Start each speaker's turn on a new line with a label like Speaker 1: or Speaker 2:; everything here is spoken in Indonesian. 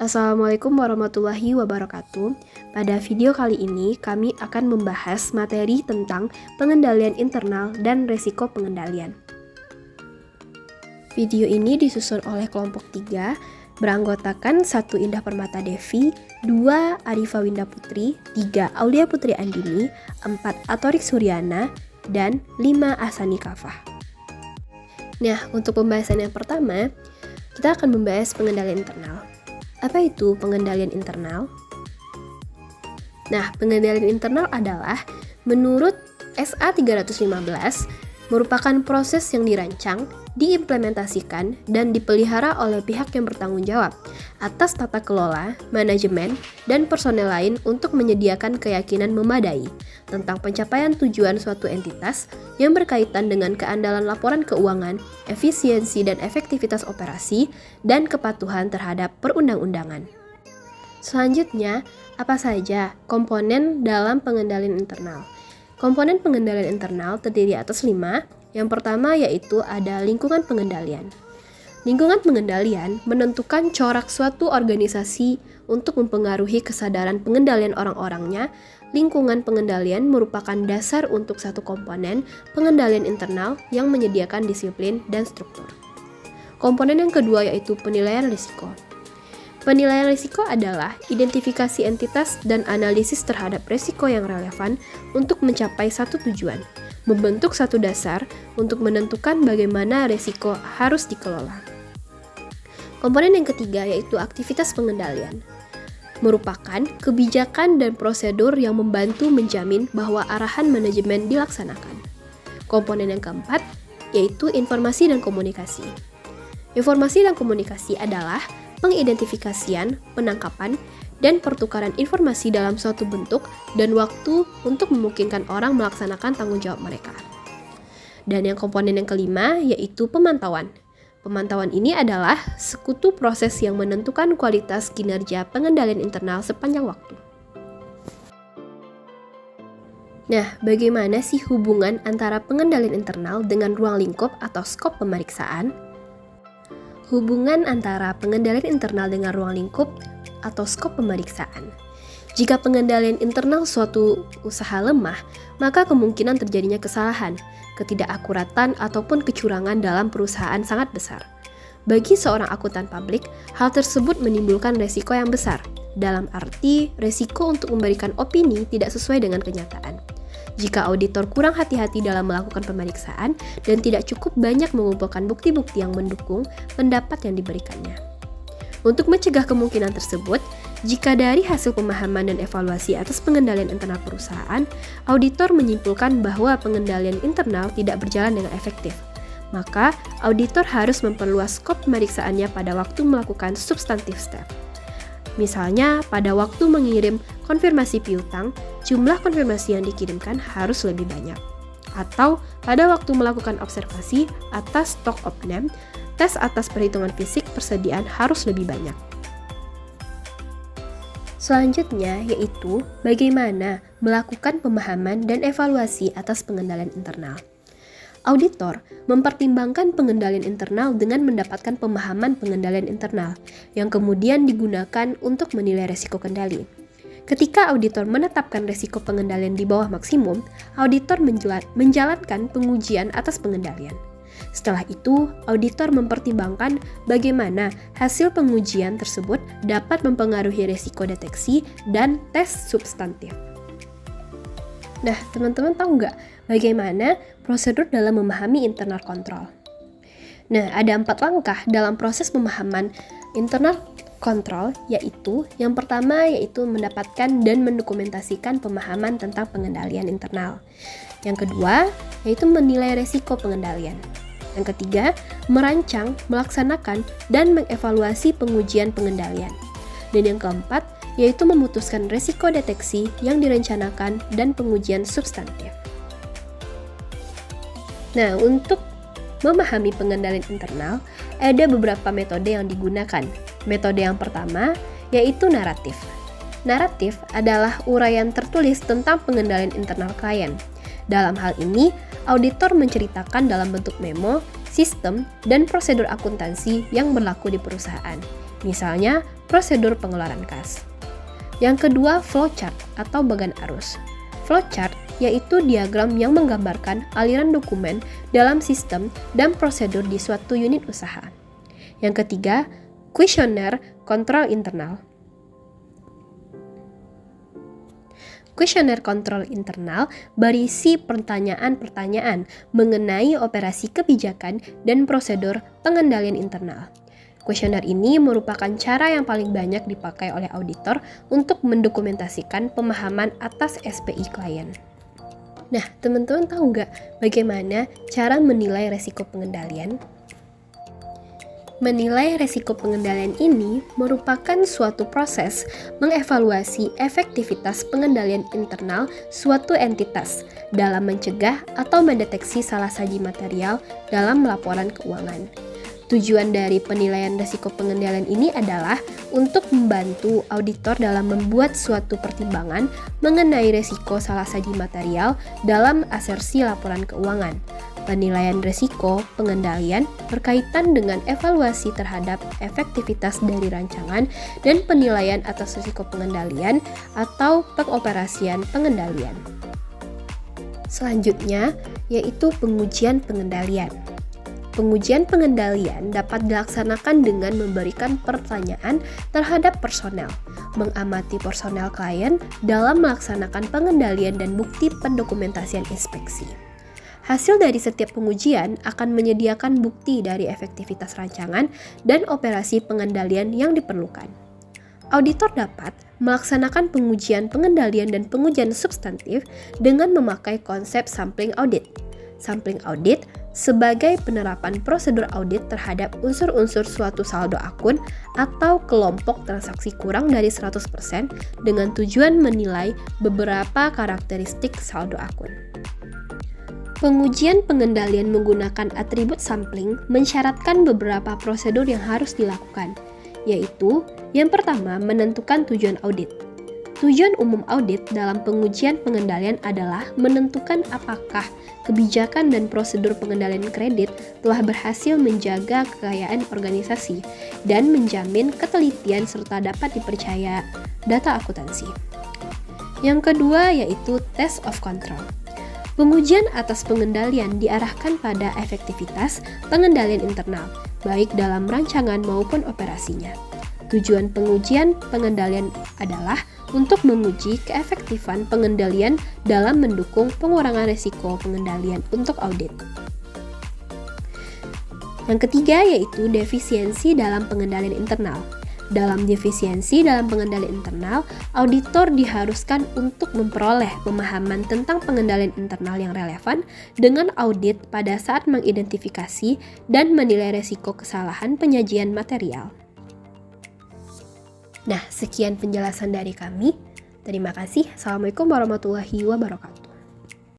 Speaker 1: Assalamualaikum warahmatullahi wabarakatuh. Pada video kali ini, kami akan membahas materi tentang pengendalian internal dan resiko pengendalian. Video ini disusun oleh kelompok 3, beranggotakan 1 Indah Permata Devi, 2 Arifa Winda Putri, 3 Aulia Putri Andini, 4 Atorik Suryana, dan 5 Ahsani Kafah. Nah, untuk pembahasan yang pertama, kita akan membahas pengendalian internal. Apa itu pengendalian internal? Nah, pengendalian internal adalah menurut SA 315 merupakan proses yang dirancang, diimplementasikan, dan dipelihara oleh pihak yang bertanggung jawab atas tata kelola, manajemen, dan personel lain untuk menyediakan keyakinan memadai tentang pencapaian tujuan suatu entitas yang berkaitan dengan keandalan laporan keuangan, efisiensi dan efektivitas operasi, dan kepatuhan terhadap perundang-undangan. Selanjutnya, apa saja komponen dalam pengendalian internal? Komponen pengendalian internal terdiri atas 5. Yang pertama yaitu ada lingkungan pengendalian. Lingkungan pengendalian menentukan corak suatu organisasi untuk mempengaruhi kesadaran pengendalian orang-orangnya. Lingkungan pengendalian merupakan dasar untuk satu komponen pengendalian internal yang menyediakan disiplin dan struktur. Komponen yang kedua yaitu penilaian risiko. Penilaian risiko adalah identifikasi entitas dan analisis terhadap risiko yang relevan untuk mencapai satu tujuan, membentuk satu dasar untuk menentukan bagaimana risiko harus dikelola. Komponen yang ketiga yaitu aktivitas pengendalian, merupakan kebijakan dan prosedur yang membantu menjamin bahwa arahan manajemen dilaksanakan. Komponen yang keempat yaitu informasi dan komunikasi. Informasi dan komunikasi adalah pengidentifikasian, penangkapan, dan pertukaran informasi dalam suatu bentuk dan waktu untuk memungkinkan orang melaksanakan tanggung jawab mereka. Dan yang komponen yang kelima yaitu pemantauan. Pemantauan ini adalah sekutu proses yang menentukan kualitas kinerja pengendalian internal sepanjang waktu. Nah, bagaimana sih hubungan antara pengendalian internal dengan ruang lingkup atau skop pemeriksaan? Hubungan antara pengendalian internal dengan ruang lingkup atau skop pemeriksaan. Jika pengendalian internal suatu usaha lemah, maka kemungkinan terjadinya kesalahan, ketidakakuratan, ataupun kecurangan dalam perusahaan sangat besar. Bagi seorang akuntan publik, hal tersebut menimbulkan resiko yang besar, dalam arti resiko untuk memberikan opini tidak sesuai dengan kenyataan. Jika auditor kurang hati-hati dalam melakukan pemeriksaan dan tidak cukup banyak mengumpulkan bukti-bukti yang mendukung pendapat yang diberikannya. Untuk mencegah kemungkinan tersebut, jika dari hasil pemahaman dan evaluasi atas pengendalian internal perusahaan, auditor menyimpulkan bahwa pengendalian internal tidak berjalan dengan efektif, maka auditor harus memperluas skop pemeriksaannya pada waktu melakukan substantive step. Misalnya, pada waktu mengirim konfirmasi piutang, jumlah konfirmasi yang dikirimkan harus lebih banyak. Atau pada waktu melakukan observasi atas stock of name, tes atas perhitungan fisik persediaan harus lebih banyak. Selanjutnya yaitu bagaimana melakukan pemahaman dan evaluasi atas pengendalian internal. Auditor mempertimbangkan pengendalian internal dengan mendapatkan pemahaman pengendalian internal yang kemudian digunakan untuk menilai risiko kendali. Ketika auditor menetapkan risiko pengendalian di bawah maksimum, auditor menjalankan pengujian atas pengendalian. Setelah itu, auditor mempertimbangkan bagaimana hasil pengujian tersebut dapat mempengaruhi risiko deteksi dan tes substantif. Nah, teman-teman tahu nggak bagaimana prosedur dalam memahami internal control? Nah, ada 4 langkah dalam proses pemahaman internal control, yaitu yang pertama yaitu mendapatkan dan mendokumentasikan pemahaman tentang pengendalian internal. Yang kedua yaitu menilai risiko pengendalian. Yang ketiga, merancang, melaksanakan, dan mengevaluasi pengujian pengendalian. Dan yang keempat yaitu memutuskan risiko deteksi yang direncanakan dan pengujian substantif. Nah, untuk memahami pengendalian internal, ada beberapa metode yang digunakan. Metode yang pertama yaitu naratif. Naratif adalah uraian tertulis tentang pengendalian internal klien. Dalam hal ini, auditor menceritakan dalam bentuk memo, sistem, dan prosedur akuntansi yang berlaku di perusahaan. misalnya prosedur pengeluaran kas. Yang kedua, flowchart atau bagan arus. Flowchart yaitu diagram yang menggambarkan aliran dokumen dalam sistem dan prosedur di suatu unit usaha. Yang ketiga, kuesioner kontrol internal. Kuesioner kontrol internal berisi pertanyaan-pertanyaan mengenai operasi kebijakan dan prosedur pengendalian internal. Kuesioner ini merupakan cara yang paling banyak dipakai oleh auditor untuk mendokumentasikan pemahaman atas SPI klien. Nah, teman-teman tahu nggak bagaimana cara menilai resiko pengendalian? Menilai resiko pengendalian ini merupakan suatu proses mengevaluasi efektivitas pengendalian internal suatu entitas dalam mencegah atau mendeteksi salah saji material dalam laporan keuangan. Tujuan dari penilaian risiko pengendalian ini adalah untuk membantu auditor dalam membuat suatu pertimbangan mengenai risiko salah saji material dalam asersi laporan keuangan. Penilaian risiko pengendalian berkaitan dengan evaluasi terhadap efektivitas dari rancangan dan penilaian atas risiko pengendalian atau pengoperasian pengendalian. Selanjutnya, yaitu pengujian pengendalian. Pengujian pengendalian dapat dilaksanakan dengan memberikan pertanyaan terhadap personel, mengamati personel klien dalam melaksanakan pengendalian dan bukti pendokumentasian inspeksi. Hasil dari setiap pengujian akan menyediakan bukti dari efektivitas rancangan dan operasi pengendalian yang diperlukan. Auditor dapat melaksanakan pengujian pengendalian dan pengujian substantif dengan memakai konsep sampling audit. Sampling audit sebagai penerapan prosedur audit terhadap unsur-unsur suatu saldo akun atau kelompok transaksi kurang dari 100% dengan tujuan menilai beberapa karakteristik saldo akun. Pengujian pengendalian menggunakan atribut sampling mensyaratkan beberapa prosedur yang harus dilakukan, yaitu yang pertama, menentukan tujuan audit. Tujuan umum audit dalam pengujian pengendalian adalah menentukan apakah kebijakan dan prosedur pengendalian kredit telah berhasil menjaga kekayaan organisasi dan menjamin ketelitian serta dapat dipercaya data akuntansi. Yang kedua yaitu test of control. Pengujian atas pengendalian diarahkan pada efektivitas pengendalian internal, baik dalam rancangan maupun operasinya. Tujuan pengujian pengendalian adalah untuk menguji keefektifan pengendalian dalam mendukung pengurangan risiko pengendalian untuk audit. Yang ketiga yaitu defisiensi dalam pengendalian internal. Dalam defisiensi dalam pengendalian internal, auditor diharuskan untuk memperoleh pemahaman tentang pengendalian internal yang relevan dengan audit pada saat mengidentifikasi dan menilai risiko kesalahan penyajian material. Nah, sekian penjelasan dari kami. Terima kasih. Assalamualaikum warahmatullahi wabarakatuh.